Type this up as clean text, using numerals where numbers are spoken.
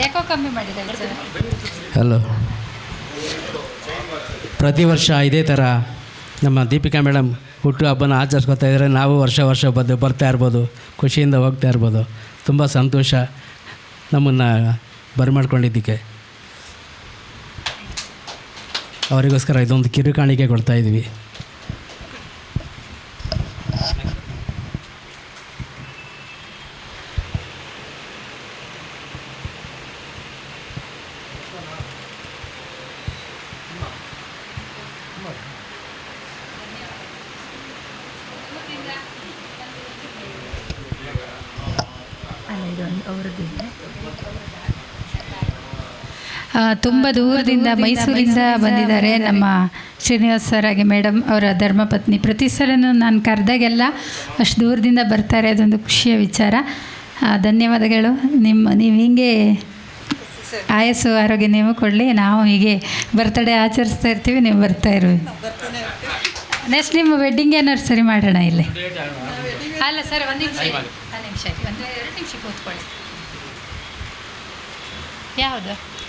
ಯಾಕೋ ಕಮ್ಮಿ ಮಾಡಿದ್ದಾರೆ ಸರ್. ಹಲೋ, ಪ್ರತಿ ವರ್ಷ ಇದೇ ಥರ ನಮ್ಮ ದೀಪಿಕಾ ಮೇಡಮ್ ಹುಟ್ಟು ಹಬ್ಬನ ಆಚರಿಸ್ಕೊತಾ ಇದ್ದಾರೆ. ನಾವು ವರ್ಷ ಬರ್ತಾ ಇರ್ಬೋದು, ಖುಷಿಯಿಂದ ಹೋಗ್ತಾ ಇರ್ಬೋದು. ತುಂಬ ಸಂತೋಷ ನಮ್ಮನ್ನು ಬರಮಾಡ್ಕೊಂಡಿದ್ದಕ್ಕೆ. ಅವರಿಗೋಸ್ಕರ ಇದೊಂದು ಕಿರುಕಾಣಿಕೆ ಕೊಡ್ತಾಯಿದ್ವಿ. ತುಂಬ ದೂರದಿಂದ ಮೈಸೂರಿಂದ ಬಂದಿದ್ದಾರೆ ನಮ್ಮ ಶ್ರೀನಿವಾಸ್ ಸರ್ ಹಾಗೆ ಮೇಡಮ್ ಅವರ ಧರ್ಮಪತ್ನಿ. ಪ್ರತಿ ಸಲನೂ ನಾನು ಕರೆದಾಗೆಲ್ಲ ಅಷ್ಟು ದೂರದಿಂದ ಬರ್ತಾರೆ, ಅದೊಂದು ಖುಷಿಯ ವಿಚಾರ. ಧನ್ಯವಾದಗಳು. ನೀವು ಹೀಗೆ ಆಯಸ್ಸು ಆರೋಗ್ಯ ನೀವು ಕೊಡಲಿ. ನಾವು ಹೀಗೆ ಬರ್ತಡೇ ಆಚರಿಸ್ತಾ ಇರ್ತೀವಿ, ನೀವು ಬರ್ತಾ ಇರುವಿ. ನೆಕ್ಸ್ಟ್ ನಿಮ್ಮ ವೆಡ್ಡಿಂಗ್ ಆ್ಯನಿವರ್ಸರಿ ಮಾಡೋಣ ಇಲ್ಲಿ. ಅಲ್ಲ ಸರ್, ಒಂದು ನಿಮಿಷ ಒಂದು 2 ನಿಮಿಷ ಕೂತ್ಕೊಳ್ಳಿ. ಯಾವುದು